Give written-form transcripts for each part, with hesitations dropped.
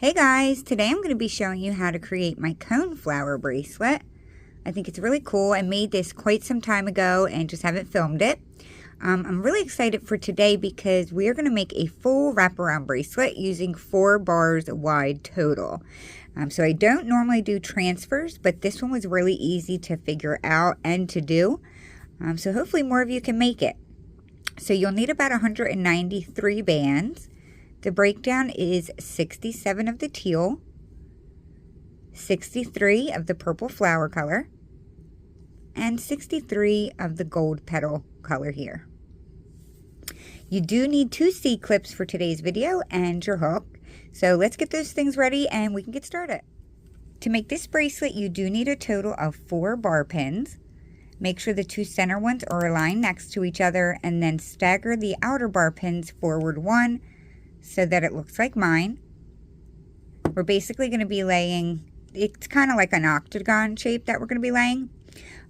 Hey guys, today I'm going to be showing you how to create my coneflower bracelet. I think it's really cool. I made this quite some time ago and just haven't filmed it. I'm really excited for today because we are going to make a full wraparound bracelet using 4 bars wide total. So I don't normally do transfers, but this one was really easy to figure out and to do. So hopefully more of you can make it. So you'll need about 193 bands. The breakdown is 67 of the teal, 63 of the purple flower color, and 63 of the gold petal color here. You do need 2 C-clips for today's video and your hook. So let's get those things ready and we can get started. To make this bracelet, you do need a total of 4 bar pins. Make sure the 2 center ones are aligned next to each other and then stagger the outer bar pins forward 1 so that it looks like mine. We're basically going to be laying, it's kind of like an octagon shape that we're going to be laying.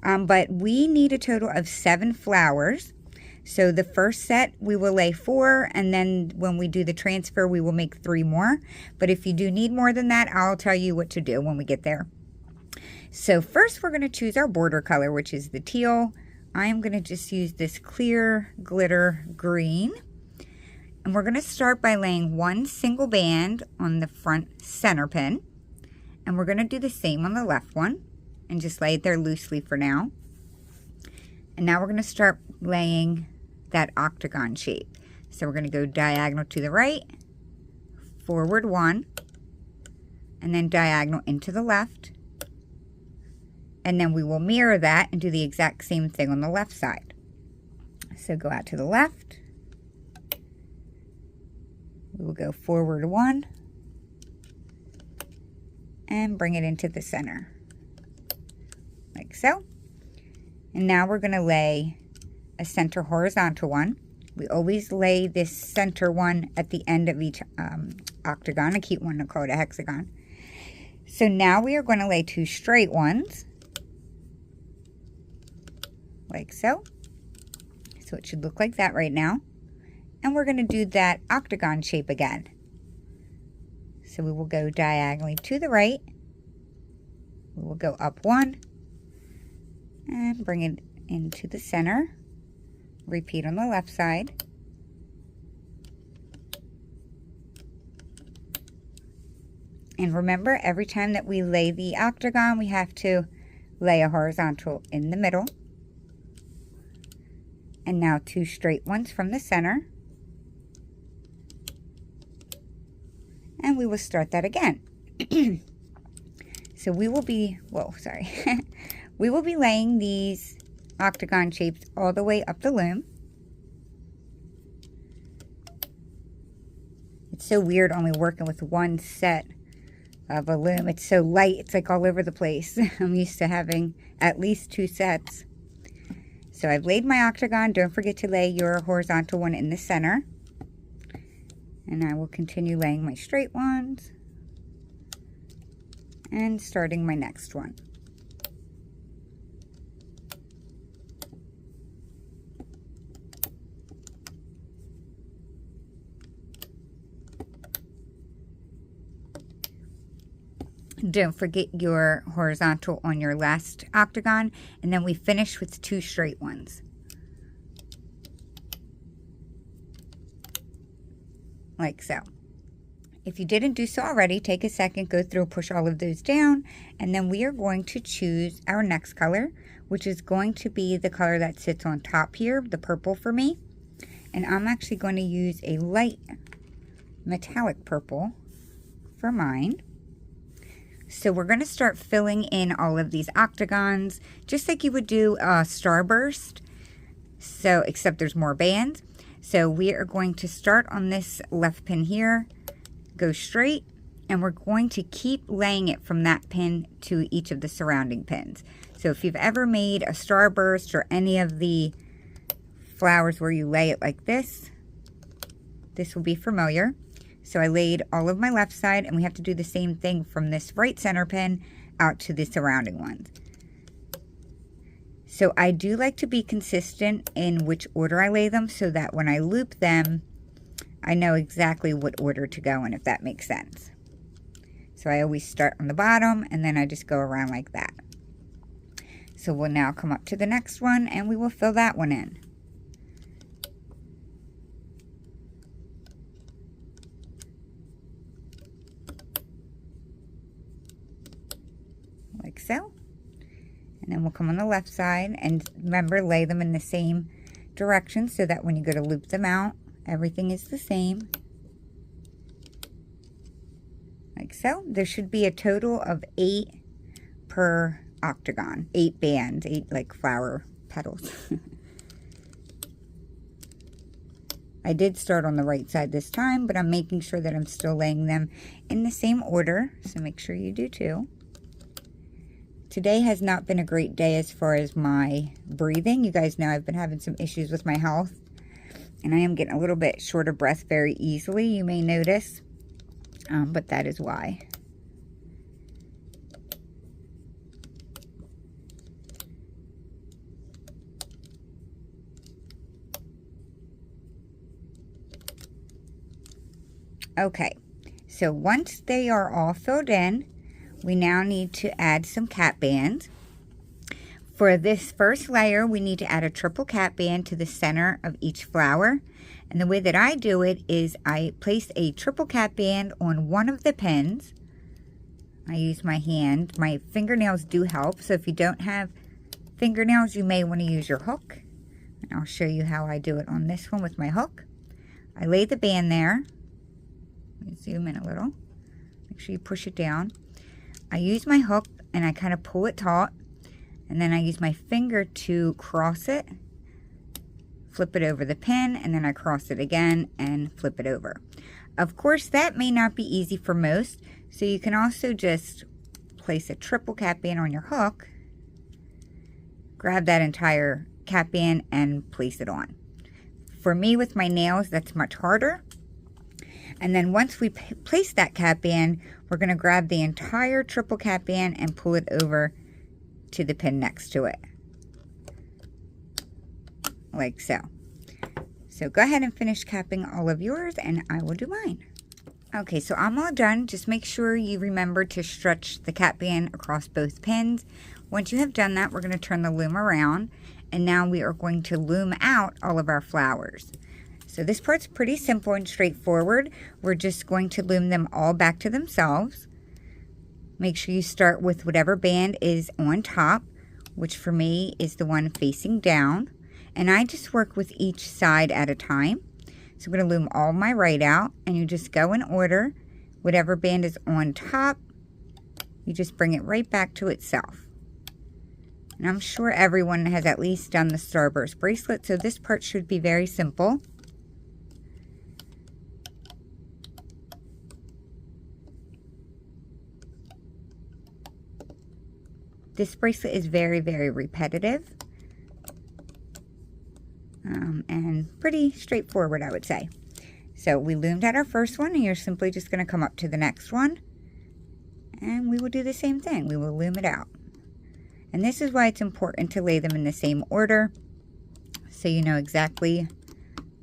But we need a total of 7 flowers. So the first set we will lay 4, and then when we do the transfer we will make 3 more. But if you do need more than that, I'll tell you what to do when we get there. So first we're going to choose our border color, which is the teal. I am going to just use this clear glitter green. And we're going to start by laying 1 single band on the front center pin. And we're going to do the same on the left one. And just lay it there loosely for now. And now we're going to start laying that octagon shape. So we're going to go diagonal to the right, forward 1, and then diagonal into the left. And then we will mirror that and do the exact same thing on the left side. So go out to the left. We will go forward 1 and bring it into the center, like so. And now we're going to lay a center horizontal one. We always lay this center one at the end of each octagon. I keep wanting to call it a hexagon. So now we are going to lay 2 straight ones, like so. So it should look like that right now. And we're going to do that octagon shape again. So we will go diagonally to the right. We will go up 1 and bring it into the center. Repeat on the left side. And remember, every time that we lay the octagon, we have to lay a horizontal in the middle. And now 2 straight ones from the center. And we will start that again. So we will be, we will be laying these octagon shapes all the way up the loom. It's so weird only working with 1 set of a loom. It's so light, it's like all over the place. I'm used to having at least 2 sets. So I've laid my octagon. Don't forget to lay your horizontal one in the center. And I will continue laying my straight ones and starting my next one. Don't forget your horizontal on your last octagon, and then we finish with 2 straight ones. Like so. If you didn't do so already, take a second, go through, push all of those down, and then we are going to choose our next color, which is going to be the color that sits on top here, the purple for me. And I'm actually going to use a light metallic purple for mine. So we're going to start filling in all of these octagons, just like you would do a starburst, so except there's more bands. So we are going to start on this left pin here, go straight, and we're going to keep laying it from that pin to each of the surrounding pins. So if you've ever made a starburst or any of the flowers where you lay it like this will be familiar. So I laid all of my left side, and we have to do the same thing from this right center pin out to the surrounding ones. So I do like to be consistent in which order I lay them so that when I loop them, I know exactly what order to go in, if that makes sense. So I always start on the bottom and then I just go around like that. So we'll now come up to the next one and we will fill that one in. Like so. And then we'll come on the left side, and remember, lay them in the same direction so that when you go to loop them out, everything is the same. Like so. There should be a total of 8 per octagon, 8 bands, 8 like flower petals. I did start on the right side this time, but I'm making sure that I'm still laying them in the same order, so make sure you do too. Today has not been a great day as far as my breathing. You guys know I've been having some issues with my health, and I am getting a little bit short of breath very easily, you may notice, but that is why. Okay, so once they are all filled in, we now need to add some cap bands. For this first layer, we need to add a triple cap band to the center of each flower. And the way that I do it is I place a triple cap band on one of the pins. I use my hand. My fingernails do help, so if you don't have fingernails, you may want to use your hook. And I'll show you how I do it on this one with my hook. I lay the band there. Let me zoom in a little. Make sure you push it down. I use my hook and I kind of pull it taut, and then I use my finger to cross it, flip it over the pin, and then I cross it again and flip it over. Of course, that may not be easy for most, so you can also just place a triple cap band on your hook, grab that entire cap band and place it on. For me, with my nails, that's much harder. And then once we place that cap band, we're going to grab the entire triple cap band and pull it over to the pin next to it. Like so. So go ahead and finish capping all of yours and I will do mine. Okay, so I'm all done. Just make sure you remember to stretch the cap band across both pins. Once you have done that, we're going to turn the loom around, and now we are going to loom out all of our flowers. So this part's pretty simple and straightforward. We're just going to loom them all back to themselves. Make sure you start with whatever band is on top, which for me is the one facing down. And I just work with each side at a time. So I'm going to loom all my right out, and you just go in order. Whatever band is on top, you just bring it right back to itself. And I'm sure everyone has at least done the Starburst bracelet, so this part should be very simple. This bracelet is very, very repetitive and pretty straightforward, I would say. So we loomed out our first one, and you're simply just going to come up to the next one, and we will do the same thing. We will loom it out. And this is why it's important to lay them in the same order, so you know exactly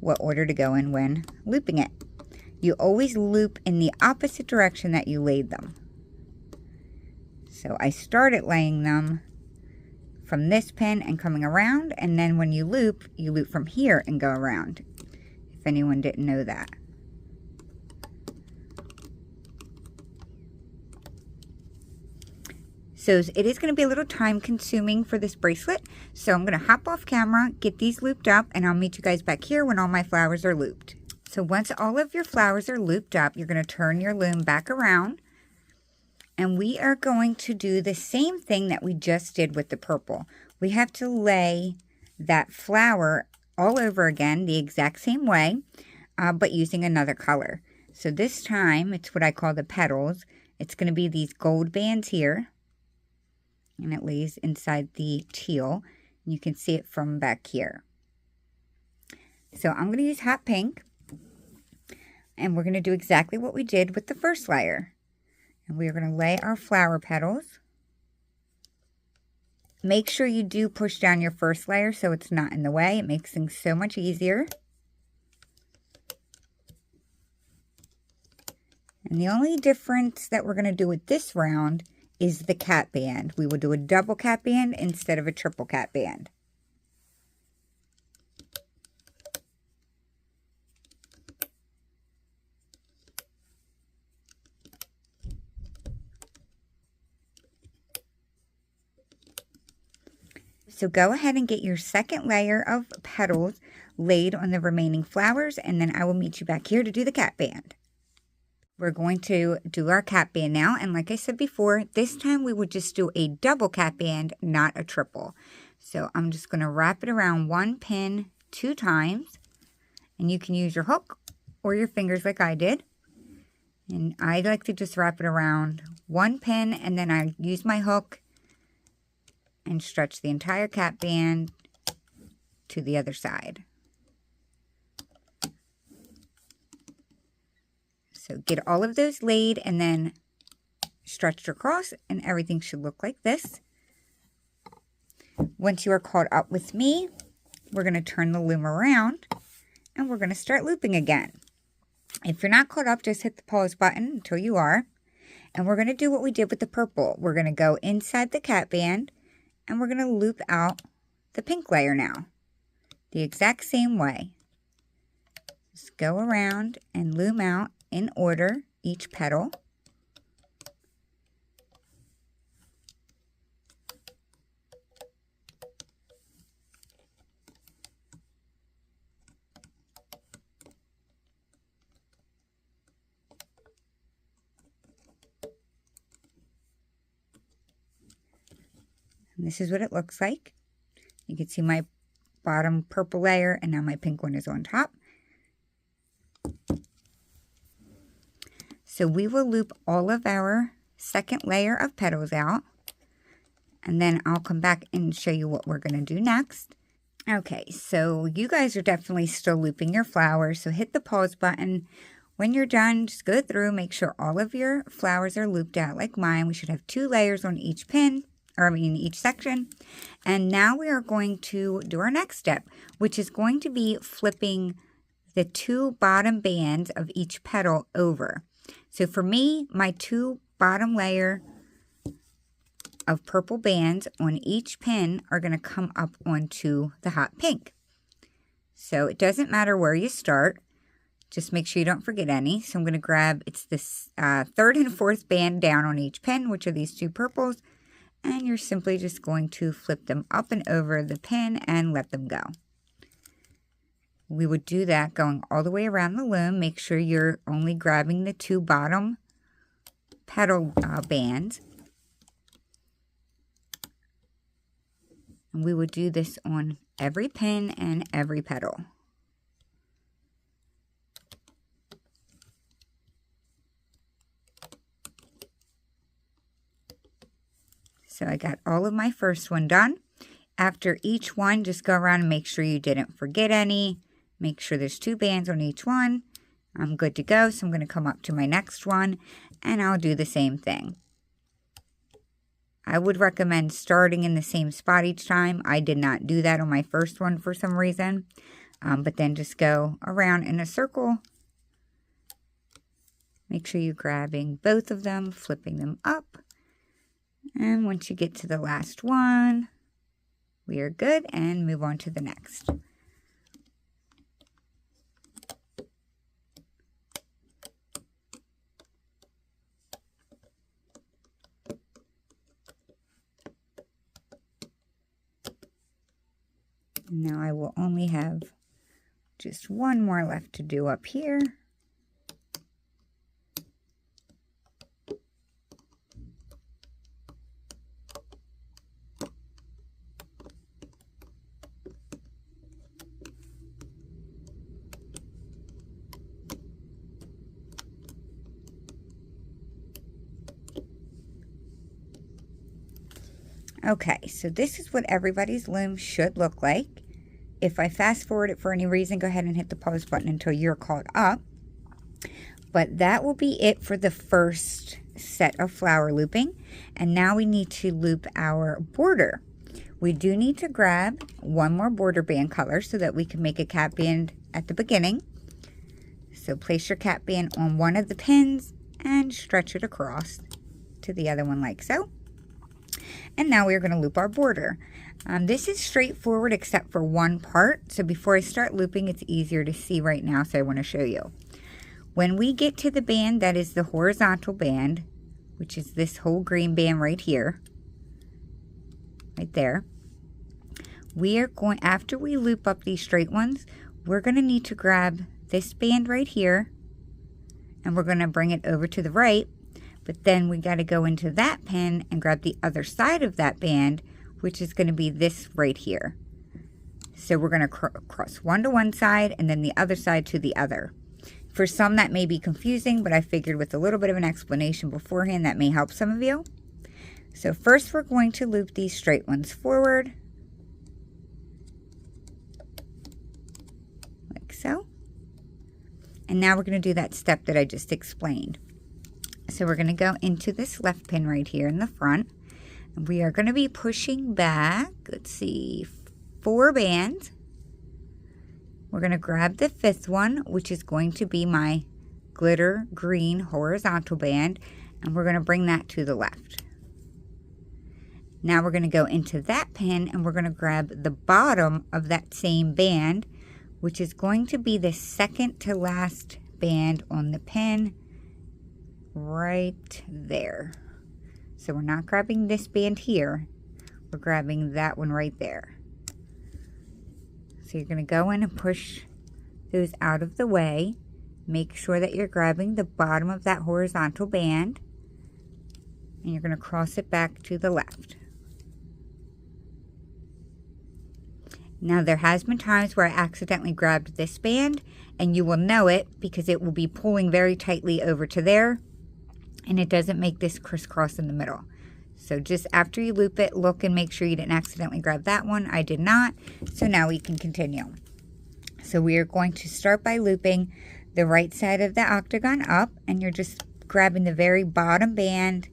what order to go in when looping it. You always loop in the opposite direction that you laid them. So I started laying them from this pin and coming around, and then when you loop from here and go around, if anyone didn't know that. So it is going to be a little time consuming for this bracelet, so I'm going to hop off camera, get these looped up, and I'll meet you guys back here when all my flowers are looped. So once all of your flowers are looped up, you're going to turn your loom back around, and we are going to do the same thing that we just did with the purple. We have to lay that flower all over again the exact same way, but using another color. So this time, it's what I call the petals. It's going to be these gold bands here, and it lays inside the teal. You can see it from back here. So I'm going to use hot pink, and we're going to do exactly what we did with the first layer. And we are going to lay our flower petals. Make sure you do push down your first layer so it's not in the way. It makes things so much easier. And the only difference that we're going to do with this round is the cap band. We will do a double cap band instead of a triple cap band. So go ahead and get your second layer of petals laid on the remaining flowers, and then I will meet you back here to do the cap band. We're going to do our cap band now, and like I said before, this time we would just do a double cap band, not a triple. So I'm just going to wrap it around one pin 2 times, and you can use your hook or your fingers like I did. And I like to just wrap it around one pin, and then I use my hook and stretch the entire cap band to the other side. So get all of those laid and then stretched across, and everything should look like this. Once you are caught up with me, we're going to turn the loom around and we're going to start looping again. If you're not caught up, just hit the pause button until you are. And we're going to do what we did with the purple. We're going to go inside the cap band and we're going to loop out the pink layer now, the exact same way. Just go around and loom out in order each petal. And this is what it looks like. You can see my bottom purple layer, and now my pink one is on top. So we will loop all of our second layer of petals out, and then I'll come back and show you what we're going to do next. Okay, so you guys are definitely still looping your flowers, so hit the pause button. When you're done, just go through, make sure all of your flowers are looped out like mine. We should have 2 layers on each pin, each section. And now we are going to do our next step, which is going to be flipping the 2 bottom bands of each petal over. So for me, my 2 bottom layer of purple bands on each pin are going to come up onto the hot pink. So it doesn't matter where you start, just make sure you don't forget any. So I'm going to grab, it's this 3rd and 4th band down on each pin, which are these 2 purples. And you're simply just going to flip them up and over the pin and let them go. We would do that going all the way around the loom. Make sure you're only grabbing the 2 bottom petal bands. And we would do this on every pin and every petal. So I got all of my first one done. After each one, just go around and make sure you didn't forget any. Make sure there's 2 bands on each one. I'm good to go, so I'm going to come up to my next one, and I'll do the same thing. I would recommend starting in the same spot each time. I did not do that on my first one for some reason, but then just go around in a circle. Make sure you're grabbing both of them, flipping them up. And once you get to the last one, we are good and move on to the next. Now I will only have just one more left to do up here. Okay, so this is what everybody's loom should look like. If I fast forward it for any reason, go ahead and hit the pause button until you're caught up. But that will be it for the first set of flower looping. And now we need to loop our border. We do need to grab one more border band color so that we can make a cap band at the beginning. So place your cap band on one of the pins and stretch it across to the other one like so. And now we're going to loop our border. This is straightforward except for one part. So before I start looping, it's easier to see right now, so I want to show you. When we get to the band that is the horizontal band, which is this whole green band right here, right there, we are going, after we loop up these straight ones, we're going to need to grab this band right here, and we're going to bring it over to the right. But then we got to go into that pin and grab the other side of that band, which is going to be this right here. So we're going to cross one to one side and then the other side to the other. For some that may be confusing, but I figured with a little bit of an explanation beforehand that may help some of you. So first we're going to loop these straight ones forward, like so. And now we're going to do that step that I just explained. So we're going to go into this left pin right here in the front. And we are going to be pushing back, let's see, 4 bands. We're going to grab the 5th one, which is going to be my glitter green horizontal band, and we're going to bring that to the left. Now we're going to go into that pin and we're going to grab the bottom of that same band, which is going to be the second to last band on the pin right there. So we're not grabbing this band here, we're grabbing that one right there. So you're going to go in and push those out of the way. Make sure that you're grabbing the bottom of that horizontal band, and you're going to cross it back to the left. Now there has been times where I accidentally grabbed this band, and you will know it because it will be pulling very tightly over to there, and it doesn't make this crisscross in the middle. So just after you loop it, look and make sure you didn't accidentally grab that one. I did not. So now we can continue. So we are going to start by looping the right side of the octagon up, and you're just grabbing the very bottom band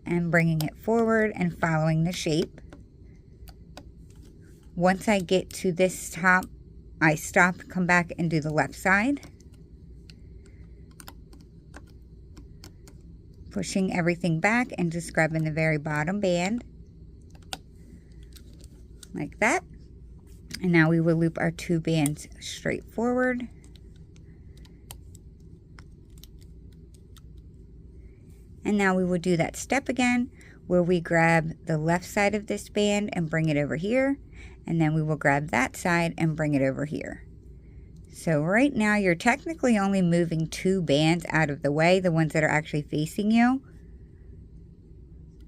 and bringing it forward and following the shape. Once I get to this top, I stop, come back and do the left side. Pushing everything back and just grabbing the very bottom band like that. And now we will loop our 2 bands straight forward. And now we will do that step again where we grab the left side of this band and bring it over here, and then we will grab that side and bring it over here. So right now you're technically only moving 2 bands out of the way, the ones that are actually facing you.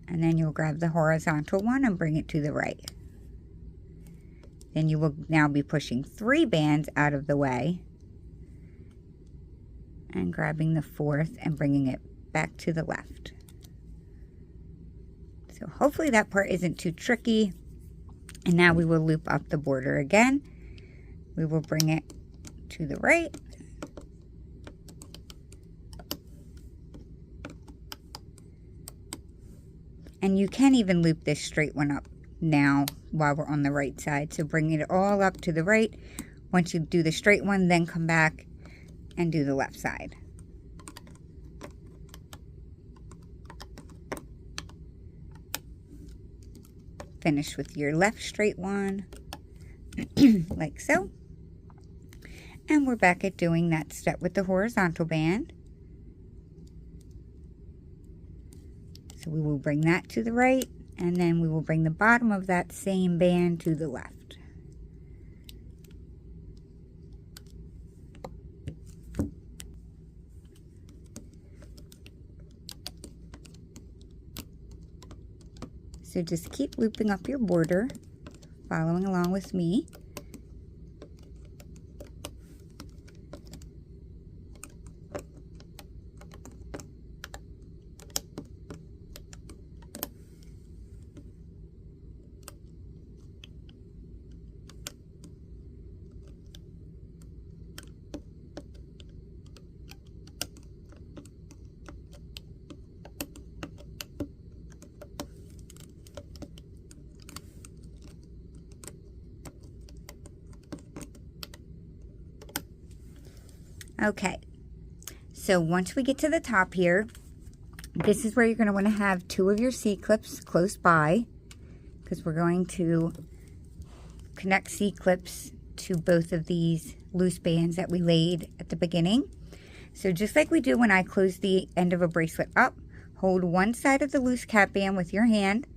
And then you'll grab the horizontal one and bring it to the right. Then you will now be pushing 3 bands out of the way and grabbing the 4th and bringing it back to the left. So hopefully that part isn't too tricky. And now we will loop up the border again. We will bring it to the right. And you can even loop this straight one up now while we're on the right side. So bring it all up to the right. Once you do the straight one, then come back and do the left side. Finish with your left straight one, like so. And we're back at doing that step with the horizontal band. So we will bring that to the right, and then we will bring the bottom of that same band to the left. So just keep looping up your border, following along with me. Okay, So once we get to the top here, this is where you're going to want to have 2 of your C-clips close by, because we're going to connect C-clips to both of these loose bands that we laid at the beginning. So just like we do when I close the end of a bracelet up, hold one side of the loose cap band with your hand.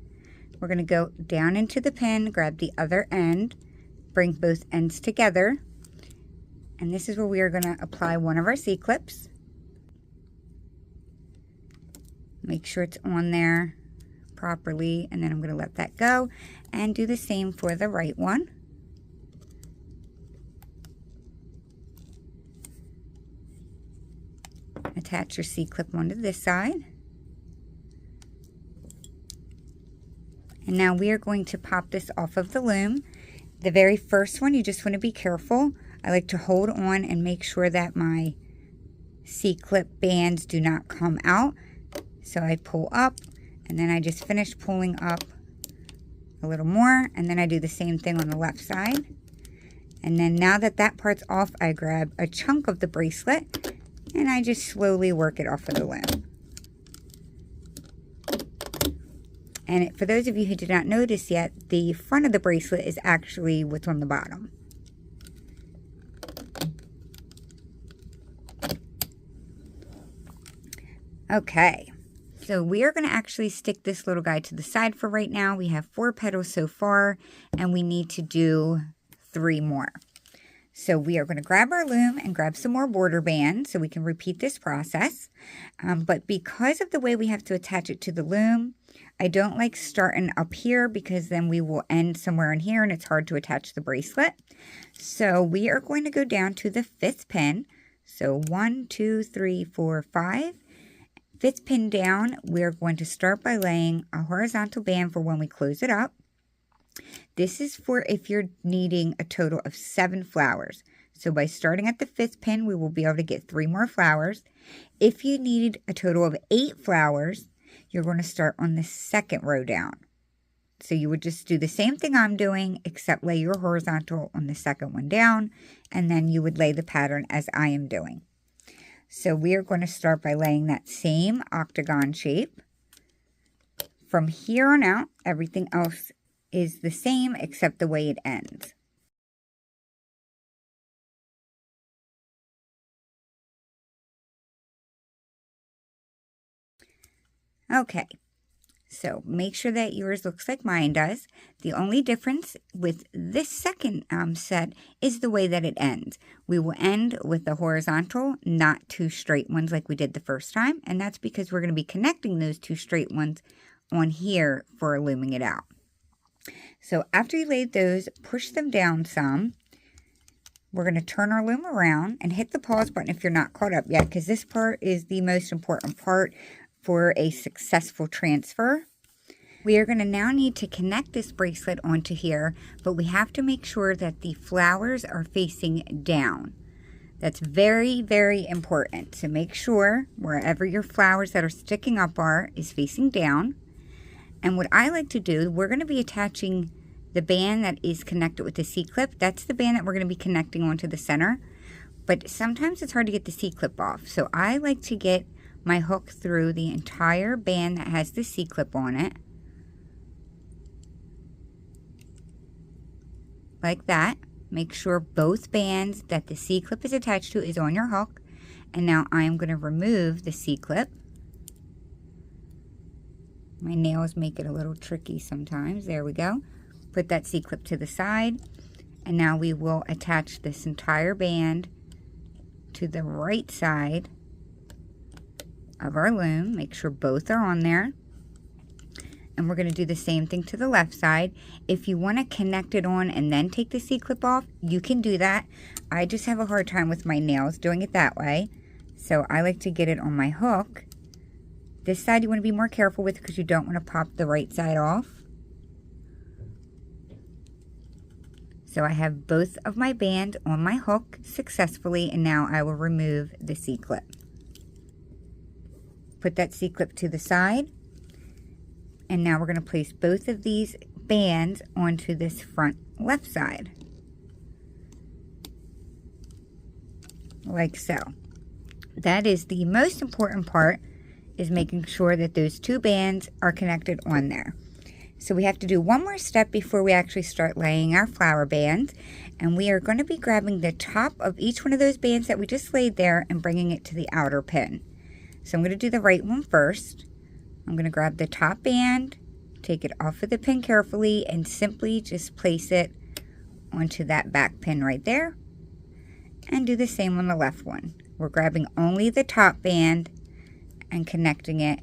We're going to go down into the pin, grab the other end, bring both ends together, and this is where we are going to apply one of our C-clips. Make sure it's on there properly, and then I'm going to let that go and do the same for the right one. Attach your C-clip onto this side. And now we are going to pop this off of the loom. The very first one, you just want to be careful. I like to hold on and make sure that my C-clip bands do not come out. So I pull up, and then I just finish pulling up a little more, and then I do the same thing on the left side. And then now that that part's off, I grab a chunk of the bracelet, and I just slowly work it off of the loom. And for those of you who did not notice yet, the front of the bracelet is actually what's on the bottom. Okay, so we are going to actually stick this little guy to the side for right now. We have 4 petals so far, and we need to do 3 more. So we are going to grab our loom and grab some more border bands so we can repeat this process. But because of the way we have to attach it to the loom, I don't like starting up here because then we will end somewhere in here and it's hard to attach the bracelet. So we are going to go down to the 5th pin. So 1, 2, 3, 4, 5. 5th pin down, we're going to start by laying a horizontal band for when we close it up. This is for if you're needing a total of 7 flowers. So by starting at the 5th pin, we will be able to get 3 more flowers. If you need a total of 8 flowers, you're going to start on the 2nd row down. So you would just do the same thing I'm doing, except lay your horizontal on the 2nd one down, and then you would lay the pattern as I am doing. So we are going to start by laying that same octagon shape. From here on out, everything else is the same except the way it ends. Okay, so make sure that yours looks like mine does. The only difference with this second set is the way that it ends. We will end with the horizontal, not 2 straight ones like we did the first time, and that's because we're going to be connecting those 2 straight ones on here for looming it out. So after you laid those, push them down some. We're going to turn our loom around and hit the pause button if you're not caught up yet, because this part is the most important part for a successful transfer. We are going to now need to connect this bracelet onto here, but we have to make sure that the flowers are facing down. That's very, very important. So make sure wherever your flowers that are sticking up are is facing down. And what I like to do, we're going to be attaching the band that is connected with the C-clip. That's the band that we're going to be connecting onto the center. But sometimes it's hard to get the C-clip off. So I like to get my hook through the entire band that has the C-clip on it. Like that. Make sure both bands that the C-clip is attached to is on your hook. And now I'm going to remove the C-clip. My nails make it a little tricky sometimes. There we go. Put that C-clip to the side. And now we will attach this entire band to the right side of our loom. Make sure both are on there. And we're going to do the same thing to the left side. If you want to connect it on and then take the C-clip off, you can do that. I just have a hard time with my nails doing it that way. So I like to get it on my hook. This side you want to be more careful with because you don't want to pop the right side off. So I have both of my band on my hook successfully, and now I will remove the C-clip. Put that C-clip to the side, and now we're going to place both of these bands onto this front left side. Like so. That is the most important part, is making sure that those two bands are connected on there. So we have to do one more step before we actually start laying our flower bands. And we are going to be grabbing the top of each one of those bands that we just laid there and bringing it to the outer pin. So I'm going to do the right one first. I'm going to grab the top band, take it off of the pin carefully, and simply just place it onto that back pin right there. And do the same on the left one. We're grabbing only the top band and connecting it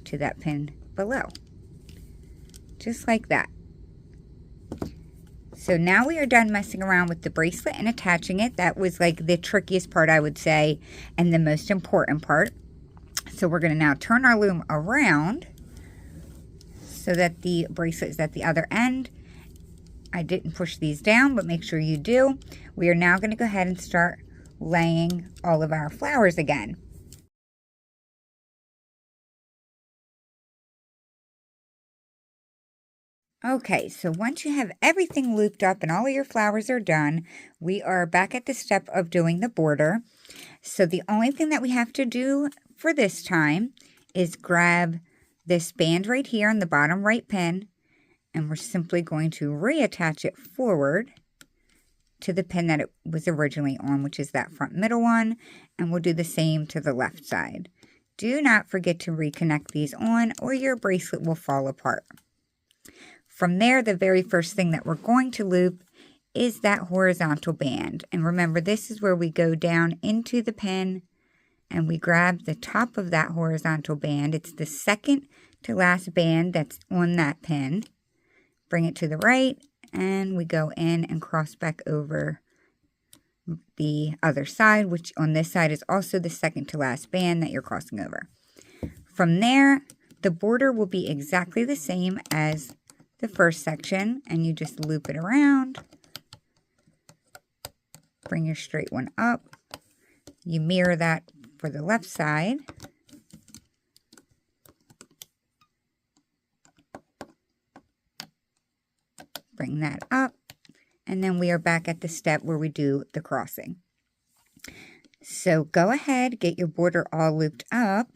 to that pin below. Just like that. So now we are done messing around with the bracelet and attaching it. That was like the trickiest part, I would say, and the most important part. So we're going to now turn our loom around so that the bracelet is at the other end. I didn't push these down, but make sure you do. We are now going to go ahead and start laying all of our flowers again. Okay, so once you have everything looped up and all of your flowers are done, we are back at the step of doing the border. So the only thing that we have to do for this time is grab this band right here on the bottom right pin, and we're simply going to reattach it forward to the pin that it was originally on, which is that front middle one, and we'll do the same to the left side. Do not forget to reconnect these on or your bracelet will fall apart. From there, the very first thing that we're going to loop is that horizontal band. And remember, this is where we go down into the pin and we grab the top of that horizontal band. It's the second to last band that's on that pin. Bring it to the right and we go in and cross back over the other side, which on this side is also the second to last band that you're crossing over. From there, the border will be exactly the same as the first section, and you just loop it around, bring your straight one up, you mirror that for the left side, bring that up, and then we are back at the step where we do the crossing. So go ahead, get your border all looped up,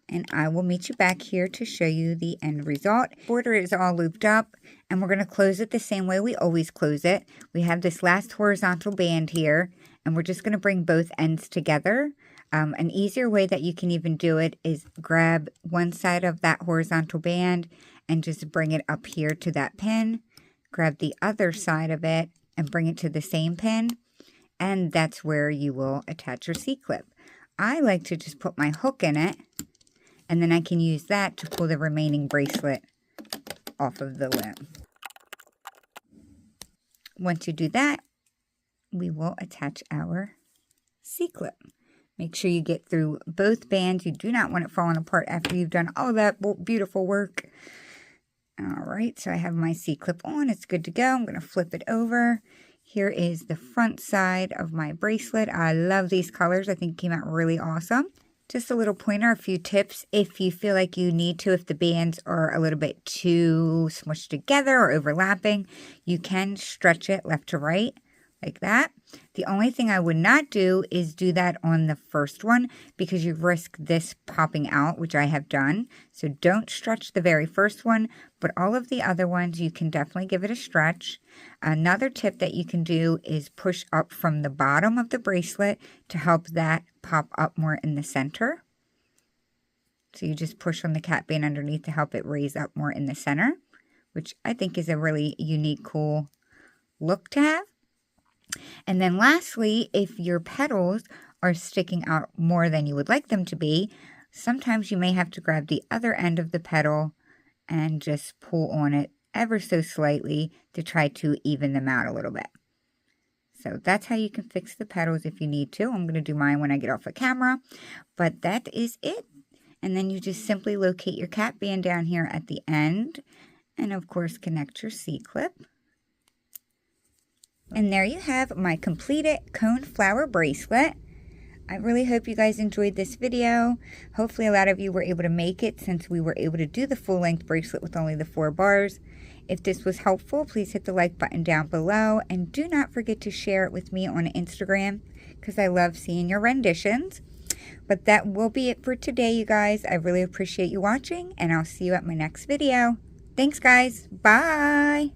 and I will meet you back here to show you the end result. Border is all looped up, and we're going to close it the same way we always close it. We have this last horizontal band here, and we're just going to bring both ends together. An easier way that you can even do it is grab one side of that horizontal band and just bring it up here to that pin. Grab the other side of it and bring it to the same pin, and that's where you will attach your C-clip. I like to just put my hook in it, and then I can use that to pull the remaining bracelet off of the loom. Once you do that, we will attach our C-clip. Make sure you get through both bands. You do not want it falling apart after you've done all that beautiful work. All right, so I have my C-clip on. It's good to go. I'm going to flip it over. Here is the front side of my bracelet. I love these colors. I think it came out really awesome. Just a little pointer, a few tips if you feel like you need to, if the bands are a little bit too smushed together or overlapping, you can stretch it left to right like that. The only thing I would not do is do that on the first one because you risk this popping out, which I have done. So don't stretch the very first one, but all of the other ones you can definitely give it a stretch. Another tip that you can do is push up from the bottom of the bracelet to help that pop up more in the center. So you just push on the cap band underneath to help it raise up more in the center, which I think is a really unique, cool look to have. And then lastly, if your petals are sticking out more than you would like them to be, sometimes you may have to grab the other end of the petal and just pull on it ever so slightly to try to even them out a little bit. So that's how you can fix the petals if you need to. I'm going to do mine when I get off the camera, but that is it. And then you just simply locate your cap band down here at the end and of course connect your C-clip. And there you have my completed coneflower bracelet. I really hope you guys enjoyed this video. Hopefully a lot of you were able to make it since we were able to do the full length bracelet with only the 4 bars. If this was helpful, please hit the like button down below and do not forget to share it with me on Instagram because I love seeing your renditions. But that will be it for today, you guys. I really appreciate you watching, and I'll see you at my next video. Thanks, guys. Bye.